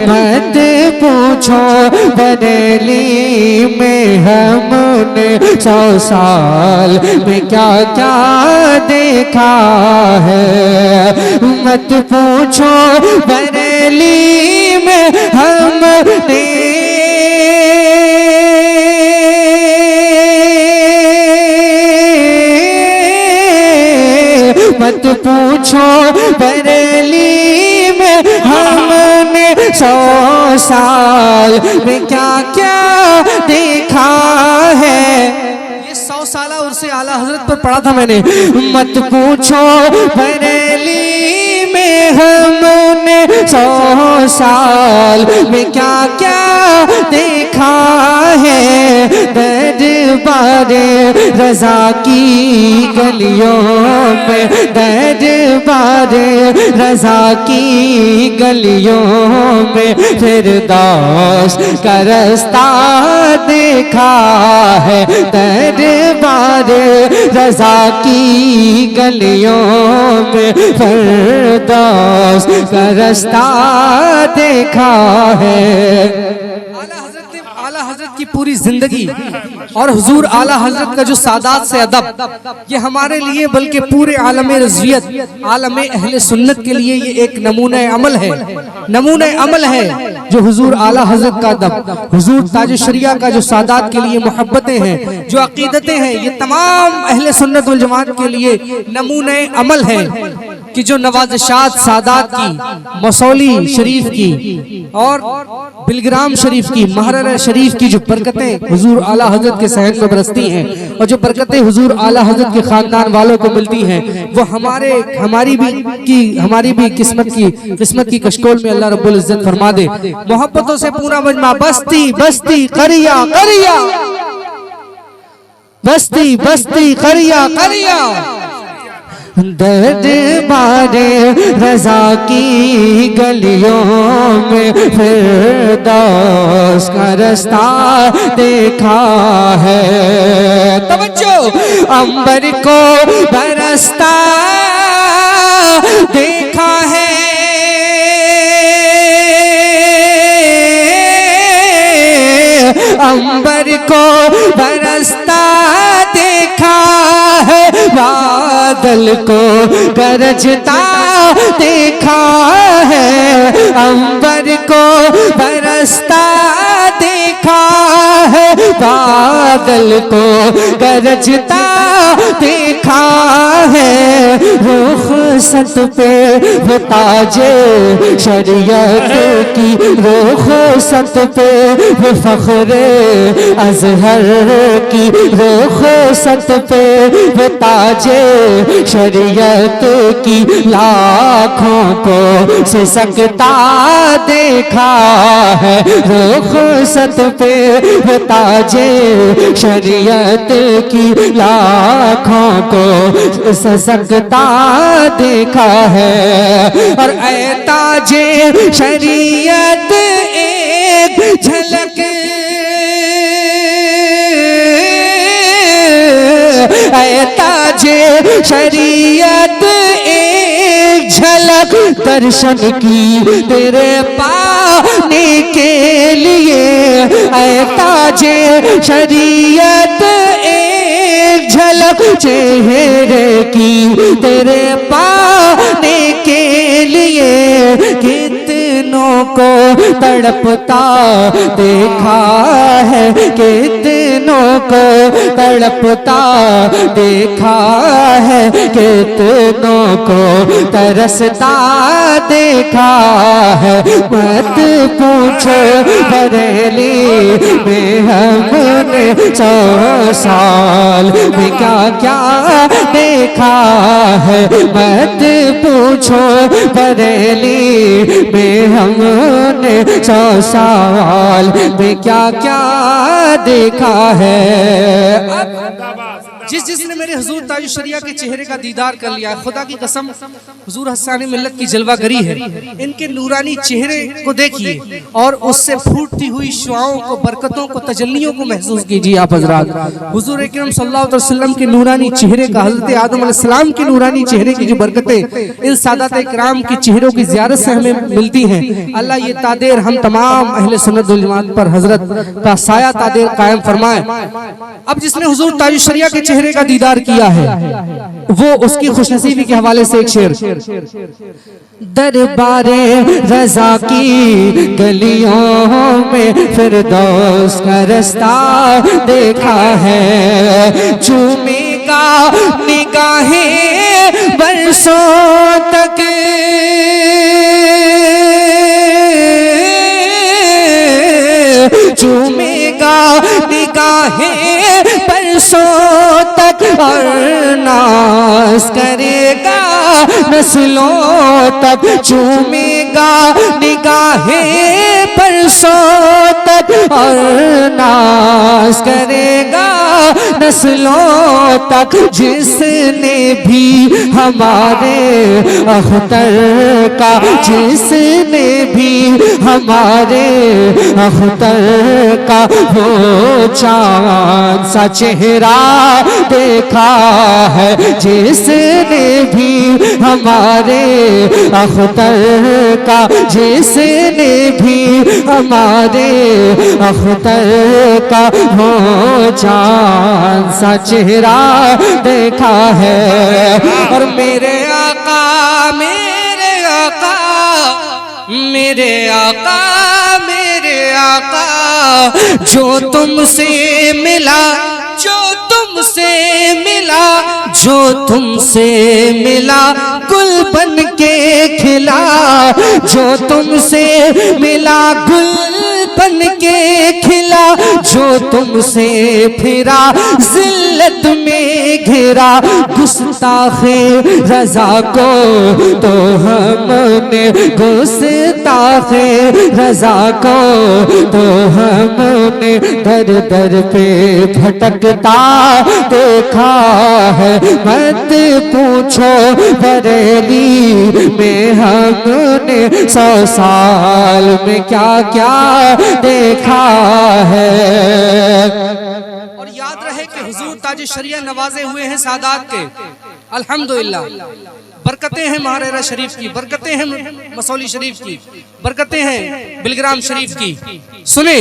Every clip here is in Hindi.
मत पूछो बरेली में हमने 100 साल में क्या क्या देखा है। मत पूछो बरेली में हमने मत पूछो बरेली में हमने 100 साल में क्या क्या देखा है। ये 100 साल उर्से आला हजरत पर पढ़ा था मैंने। मत पूछो बरेली में हमने 100 साल में क्या क्या देखा है। दरबारे रज़ा की गलियों में, दरबारे रज़ा की गलियों में फिरदौस का रास्ता देखा है। दरबारे रज़ा की गलियों में फिरदौस का रास्ता देखा है। आला हजरत की पूरी जिंदगी और हुजूर आला हजरत का जो सादात से अदब, ये हमारे लिए बल्कि पूरे आलमे रज़ियत, आलमे अहले सुन्नत के लिए ये एक नमूने अमल है, नमूने अमल है। जो हुजूर आला हजरत का अदब, हुजूर ताज शरिया का जो सादात के लिए मोहब्बतें हैं, जो अकीदतें हैं, ये तमाम अहले सुन्नत वल जमात के लिए नमूने अमल है कि जो नवाज़िशात सादात की, मसौली शरीफ की और बिलग्राम शरीफ की, महरर शरीफ की जो बरकतें हुजूर आला हजरत के सहन में बरसती हैं और जो बरकतें हुजूर आला हजरत के खानदान वालों को मिलती हैं, वो हमारी भी किस्मत की कशकोल में अल्लाह रब्बुल इज्जत फरमा दे। मोहब्बतों से पूरा मजमा बस्ती बस्ती करिया करिया, बस्ती बस्ती करिया करिया। दरबारे रज़ा की गलियों में फिरदौस का रास्ता देखा है। तवज्जो, अंबर को बरसता देखा है, अंबर को बरसता देखा है, बादल को गरजता देखा है, अंबर को बरसता देखा है, बादल को गरजता देखा है। रुखसत पे वो ताजे शरीयत की, रुखसत पे वो फख्रे अज़हर की, रुखसत पे वो ताजे शरीयत की, लाखों को सिसकता देखा है। रुखसत पे वो ताजे शरीयत की, लाखों को सिसकता देखा है। और ऐ ताजे शरीयत एक झलक, ऐ ताजे शरीयत एक झलक दर्शन की तेरे पाने के लिए, ऐ ताजे शरीयत एक झलक चेहरे की तेरे पाने के लिए। कितनों को तड़पता देखा है, कितनों को तड़पता देखा है, कितनों को तरसता देखा है। मत पूछो बरेली में हमने 100 साल में क्या क्या देखा है। मत पूछो बरेली में हमने 100 साल में क्या क्या देखा है। जिसने मेरे हुजूर ताज शरिया के चेहरे का दीदार कर लिया, खुदा की कसम हुजूर हस्सानी मिल्लत की जलवागरी है। इनके नूरानी चेहरे को देखिए और उससे फूटती हुई शुआओं को, बरकतों को, तजल्लियों को महसूस कीजिए आप हज़रात। हुजूर अकरम सल्लल्लाहु अलैहि वसल्लम के नूरानी चेहरे का, हज़रत आदम अलैहिस्सलाम के नूरानी चेहरे की जो बरकतें इन सादात इकराम के चेहरों की ज़ियारत से हमें मिलती हैं, अल्लाह ये तादेर हम तमाम अहले सुन्नत वल जमात पर हज़रत का साया तादेर कायम फरमाए। अब जिसने हुजूर ताज शरिया के चेहरे का दीदार किया है वो उसकी खुशनसीबी के हवाले से एक शेर। दरबारे रज़ा की गलियों में फिरदौस का रास्ता देखा है, चूमेगा निगाहें बरसों तक, चूमेगा निगाहें बरसों तक और नाज करेगा नस्लों तक, चूमेगा निगाहें बरसों तक और नाज करेगा नस्लों तक। जिसने भी हमारे अख्तर का, जिसने भी हमारे अख्तर का वो चाँद सा चेहरा देखा है, जिसने भी हमारे अख्तर का, जिसने भी हमारे अख्तर का वो चाँद सा चेहरा देखा है। और मेरे आका, मेरे आका, मेरे आका, मेरे आका जो तुमसे मिला, जो तुमसे मिला, जो तुमसे मिला गुल बन के खिला, जो तुमसे मिला गुल बन के खिला, जो तुमसे फिरा जिल्लत में घिरा। गुस्ताखे रज़ा को तो हमने, गुस्ताखे रज़ा को तो हमने दर दर पे भटकता देखा है। मत पूछो बरेली में हमने 100 साल में क्या क्या देखा है। और याद रहे कि हुजूर ताज शरिया नवाजे हुए हैं सादात के, अल्हम्दुलिल्लाह। बरकतें हैं महारेरा शरीफ की, बरकतें हैं मसौली शरीफ की, बरकतें हैं बिलग्राम शरीफ की। सुने,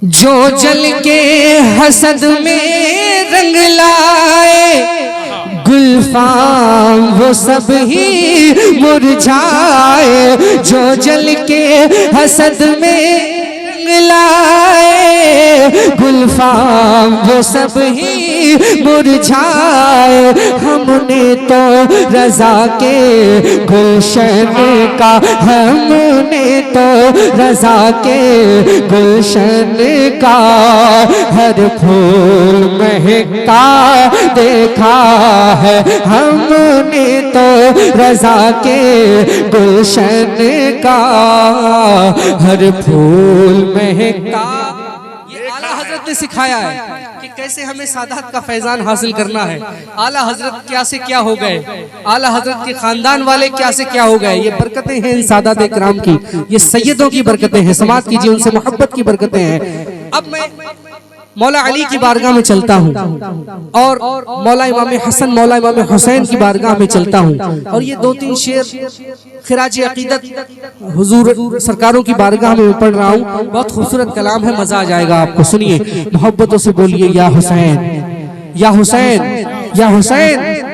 जो जल के हसद में रंग लाए गुलफाम वो सब ही मुरझाए, जो जल के हसद में रंग लाए गुलफाम वो सब ही मुरझाए। हमने तो रज़ा के गुलशन का, हमने तो रज़ा के गुलशन का हर फूल महकता देखा है। हमने तो रज़ा के गुलशन का हर फूल महकता। ये आला हजरत ने सिखाया है कि कैसे हमें सादात का फैजान हासिल करना है। आला हजरत क्या से क्या हो गए, आला हजरत के खानदान वाले क्या से क्या हो गए। ये बरकतें हैं इन सादात इकराम की, ये सैयदों की बरकतें हैं, समाज कीजिए उनसे मोहब्बत की बरकतें हैं। अब मैं मौला अली की बारगाह में चलता हूँ और मौला इमाम हसन, मौला इमाम हुसैन की बारगाह में चलता हूँ और ये 2-3 शेर खिराज अकीदत हुजूर सरकारों की बारगाह में पढ़ रहा हूँ। बहुत खूबसूरत कलाम है, मजा आ जाएगा आपको। सुनिए, मोहब्बतों से बोलिए या हुसैन, या हुसैन, या हुसैन।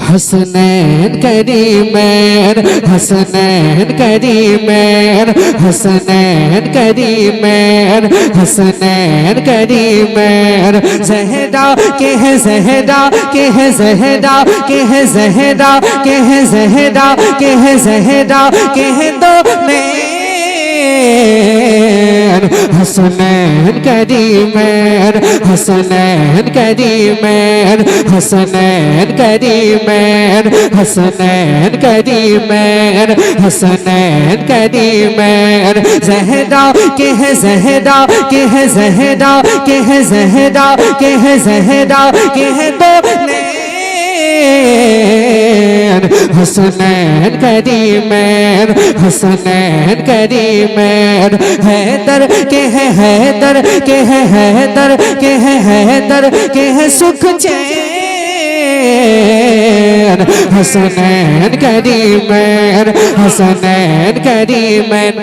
हसनैन करीमैन, हसनैन करीमैन, हसनैन करीमैन, हसनैन करीमैन। ज़हरा के है, ज़हरा के है, ज़हरा के है, ज़हरा के है, ज़हरा के है, ज़हरा के है, दो नैन हसनैन करीमैन हसनैन करीमैन हसनैन करीमैन हसनैन करीमैन हसनैन करीमैन ज़हरा के है ज़हरा के है ज़हरा के है ज़हरा के है ज़हरा के है दो नैन हसनैन करीमैन हसनैन करीमैन हैदर के है हैदर के है हैदर के है हैदर के है सुख चैन हसनैन करीमैन हसनैन करीमैन।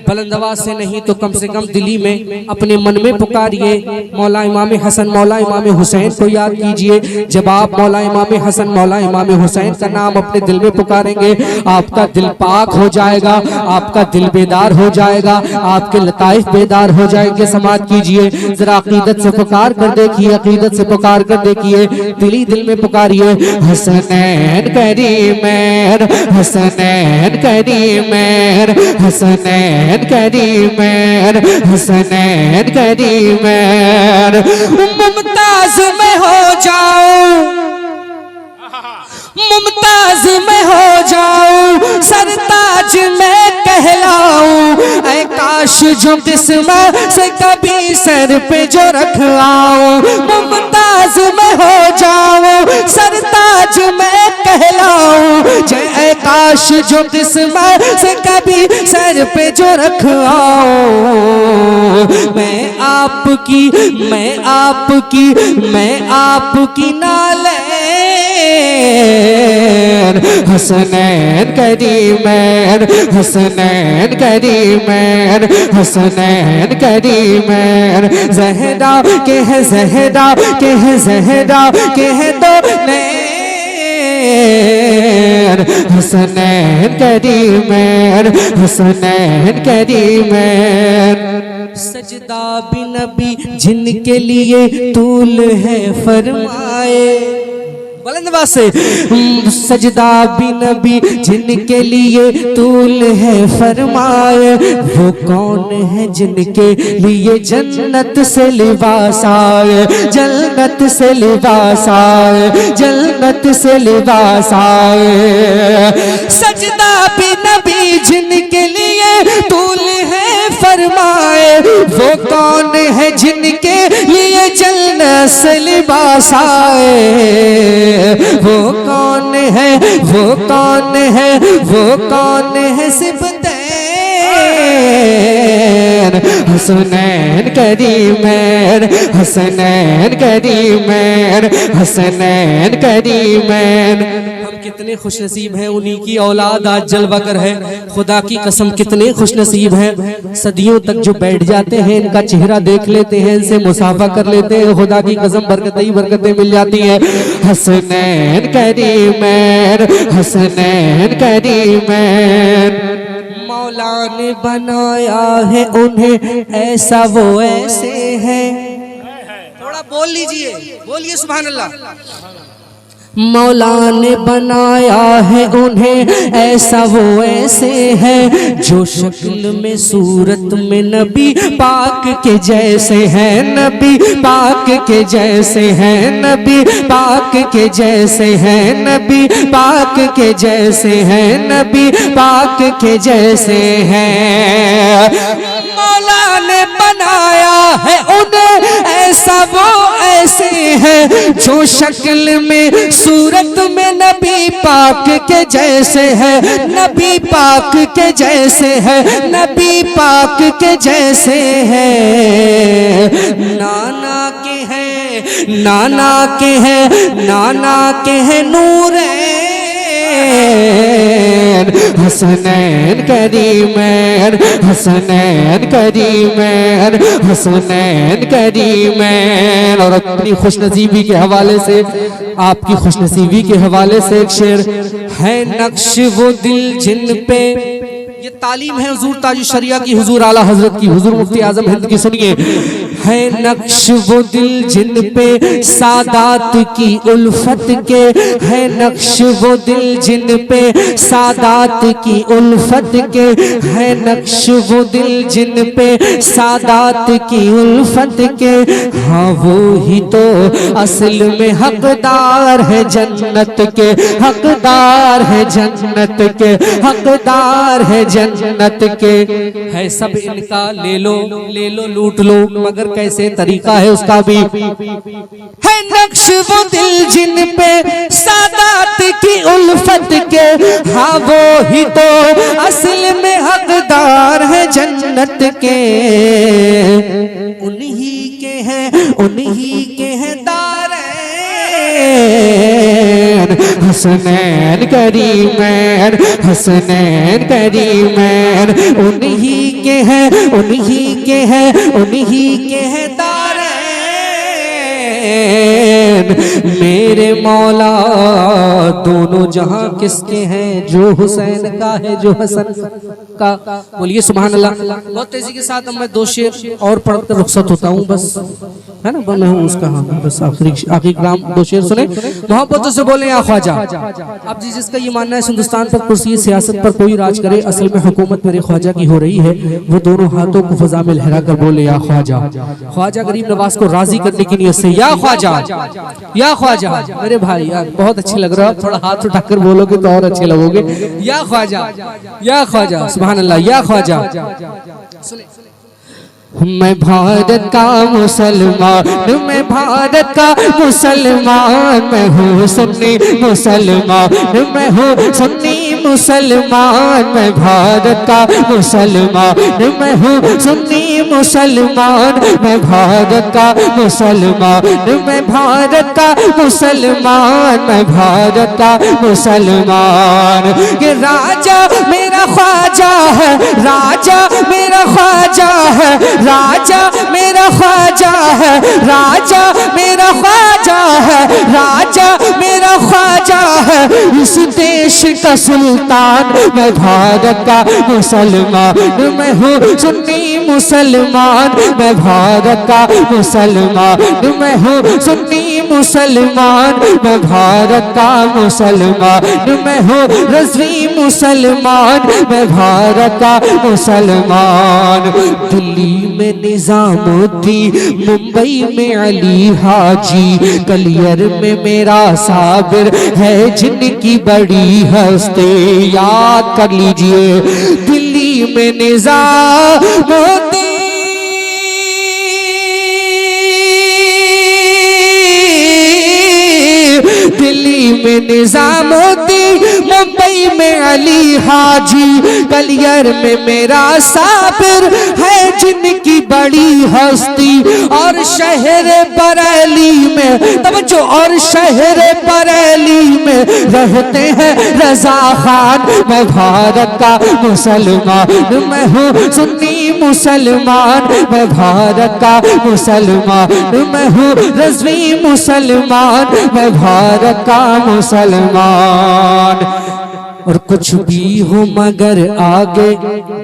बुलंद आवाज से नहीं तो कम से कम दिली में अपने मन में पुकारिए मौला इमाम हसन मौला इमाम हुसैन को याद कीजिए। जब आप मौला इमाम हसन मौला इमाम हुसैन का नाम अपने दिल में पुकारेंगे आपका दिल पाक हो जाएगा, आपका दिल बेदार हो जाएगा, आपके लताइफ बेदार हो जाएंगे। समाज कीजिए जरा, अकीदत से पुकार कर देखिए, अकीदत से पुकार कर देखिए, दिली दिल में पुकारिए हसनैन करीमैन हसनैन करीमैन हसनैन करीमैन हसनैन करीमैन। मुमताज में हो जाऊं मुमताज में हो जाऊं सरताज में कहलाऊं ऐ काश जो किस्मत से कभी सर पे जो रख आऊं। मुमताज में हो जाऊं सरताज में कहलाऊं ऐ काश जो किस्मत से कभी सर पे जो रख आऊं। मैं आपकी नालेन हसनैन करीमैन हसनैन करीमैन हसनैन करीमैन ज़हरा के है ज़हरा के है ज़हरा के है दो नैन हसनैन करीमैन हसनैन करीमैन। सजदा भी नबी जिनके लिए तूल है फरमाए। बुलंद आवाज से सजदा भी नबी जिनके लिए तूल है फरमाए। वो कौन है जिनके लिए जन्नत से लिबास आए, जन्नत से लिबास आए, जन्नत से लिबास आए। सजदा भी नबी जिनके लिए तूल है फरमाए। वो कौन है जिनके लिए जन्नत से लिबास आए। वो कौन है वो कौन है वो कौन है सिबतैन हसनैन करीमैन हसनैन करीमैन हसनैन करीमैन। हम कितने खुशनसीब हैं, उन्हीं की औलाद आज जलवा कर है। खुदा की कसम कितने खुशनसीब हैं, सदियों तक जो बैठ जाते हैं इनका चेहरा देख लेते हैं, इनसे मुसाफा कर लेते हैं। खुदा की कसम बरकतें ही बरकतें मिल जाती हैं। हसनैन करीमैन हसनैन करीमैन। मौला ने बनाया है उन्हें ऐसा वो ऐसे हैं। थोड़ा बोल लीजिए, बोलिए सुभान अल्लाह। मौला ने बनाया है उन्हें ऐसा वो ऐसे हैं जो शक्ल में सूरत में नबी पाक के जैसे हैं, नबी पाक के जैसे हैं, नबी पाक के जैसे हैं, नबी पाक के जैसे हैं, नबी पाक के जैसे हैं। मौला ने बनाया है उन्हें ऐसा वो ऐसे हैं जो शक्ल में सूरत में नबी पाक के जैसे है, नबी पाक के जैसे है, नबी पाक के जैसे है। नाना के हैं नाना के हैं नाना के हैं नूरैन हसनैन करीमैन हसनैन करीमैन हसनैन करीमैन। और अपनी खुशनसीबी के हवाले से, आपकी खुशनसीबी के हवाले से एक शेर है। नक्श वो दिल जिन पे, ये तालीम है हुजूर ताज शरिया की, हुजूर आला हजरत की, हुजूर मुफ्ती आजम हिंद की। सुनिए, है नक्श वो दिल जिन पे सादात की उल्फत के, है नक्श वो दिल जिन पे सादात की उल्फत के, है नक्श वो दिल जिन पे सादात की उल्फत के। हाँ वो ही तो असल में हकदार है जन्नत के, हकदार है जन्नत के, हकदार है जन्नत के। है सब इनका ले लो लूट लो, मगर कैसे तरीका है उसका भी। है नक्श वो दिल जिन पे सादात की उल्फत के, हाँ वो ही तो असल में हकदार है जन्नत के। उन्हीं के हैं दारैन हसनैन करीमैन, हसनैन करीमैन। उन्हीं के हैं दारैन। मेरे मौला दोनों जहां किसके हैं, जो हुसैन का है जो हसन का। बोलिए सुभान अल्लाह। बहुत तेजी के साथ मैं 2 शेर और पढ़कर रुखसत होता हूँ, बस है ना, मैं हूँ उसका। हाँ बस आखिरी ग्राम 2 शेर सुने, मोहब्बतों से बोले या ख्वाजा। अब जी जिसका ये मानना है हिंदुस्तान पर कुर्सी सियासत पर कोई राज करे, असल में हुकूमत मेरे ख्वाजा की हो रही है, वो दोनों हाथों को फजा में लहरा कर बोले या ख्वाजा। ख्वाजा गरीब नवाज को राजी करने की नियत से या ख्वाजा, या ख्वाजा। मेरे भाई यार बहुत अच्छे लग रहा है, थोड़ा हाथ उठाकर बोलोगे तो और अच्छे लगोगे। या ख्वाजा, या ख्वाजा, सुभान अल्लाह, या ख्वाजा। मैं भारत का मुसलमान, मैं भारत का मुसलमान, मैं हूँ सुन्नी मुसलमान, मैं हूँ सुन्नी मुसलमान। मैं भारत का मुसलमान, मैं हूँ सुन्नी मुसलमान, मैं भारत का मुसलमान, मैं भारत का मुसलमान, मैं भारत का मुसलमान। ये राजा मेरा ख्वाजा है, राजा मेरा ख्वाजा है, राजा मेरा ख्वाजा है, राजा मेरा ख्वाजा है, राजा मेरा ख्वाजा है। इस देश का सुल्तान मैं भारत का मुसलमान, मैं हूँ सुन्नी मुसलमान, मैं भारत का मुसलमान, मैं हूँ सुन्नी मुसलमान, मैं भारत का मुसलमान, मैं हूँ रज़वी मुसलमान, मैं भारत का मुसलमान। दिल्ली में निजामुद्दीन, मुंबई में अली हाजी, कलियर में मेरा साबिर है जिनकी बड़ी हस्ती। याद कर लीजिए, दिल्ली में निजामुद्दीन, दिल्ली में निजामुद्दीन, मुंबई में अली हाजी, कलियर में मेरा साबिर है जिनकी बड़ी हस्ती। और शहर बरेली में तवज्जो, और शहर बरेली में रहते हैं रजा खान। मैं भारत का मुसलमान, मैं हूँ सुन्नी मुसलमान, मैं भारत का मुसलमान, मैं हूँ रज़वी मुसलमान, मैं भारत का मुसलमान। और कुछ भी हो मगर आगे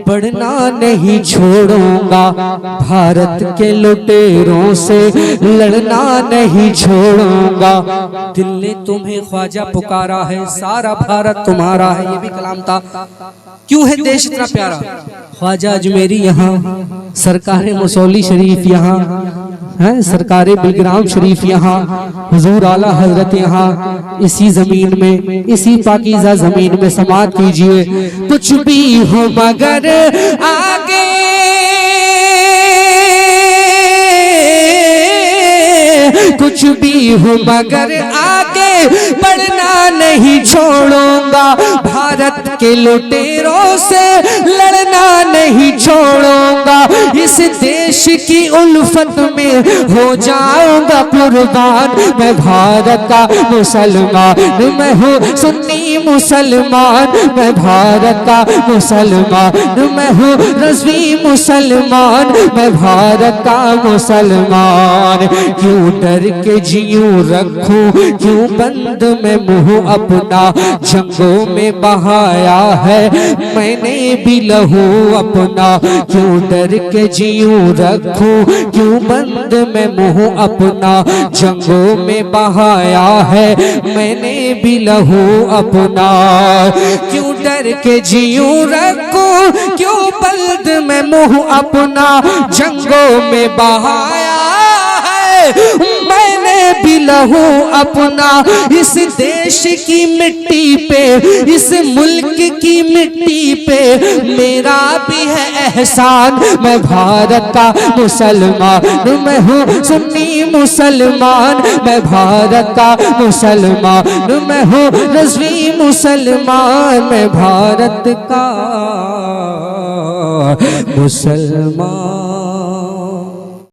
बढ़ना नहीं छोड़ूंगा, भारत के लुटेरों से लड़ना नहीं छोड़ूंगा। दिल ने तुम्हें ख्वाजा पुकारा है, सारा भारत तुम्हारा है। ये भी कलाम था। क्यों है देश इतना प्यारा? ख्वाजा अजमेरी यहाँ, सरकार मसौली शरीफ यहाँ है, सरकार बिलग्राम शरीफ यहाँ, हुजूर आला हजरत यहाँ, इसी जमीन में, इसी पाकीज़ा जमीन में समात कीजिए। कुछ भी हो मगर आगे कुछ भी हो मगर आगे बढ़ना नहीं छोड़ूंगा, भारत के लुटेरों से लड़ना नहीं छोड़ूंगा। इस देश की उल्फत में हो जाऊंगा कुर्बान। मैं भारत का मुसलमान, मैं हूँ सुन्नी मुसलमान, मैं भारत का मुसलमान, मैं हूँ रज़वी मुसलमान, मैं भारत का मुसलमान। क्यों डर के जीऊं रखूं, क्यों बंद में मुंह अपना, जंगों में बहाया है मैंने भी लहू अपना। क्यों डर के जीऊं रखूं, क्यों बंद मैं मुंह अपना जंगों में बहाया है मैंने भी लहू अपना। क्यों डर के जीऊं रखूं, क्यों बंद मैं मुंह अपना जंगों में बहाया है मैंने भी लहू अपना। इस देश की मिट्टी पे, इस मुल्क की मिट्टी पे मेरा भी है एहसान। मैं भारत का मुसलमान, मैं हूँ सुन्नी मुसलमान। मैं भारत का मुसलमान, मैं हूँ रज़वी मुसलमान। मैं भारत का मुसलमान।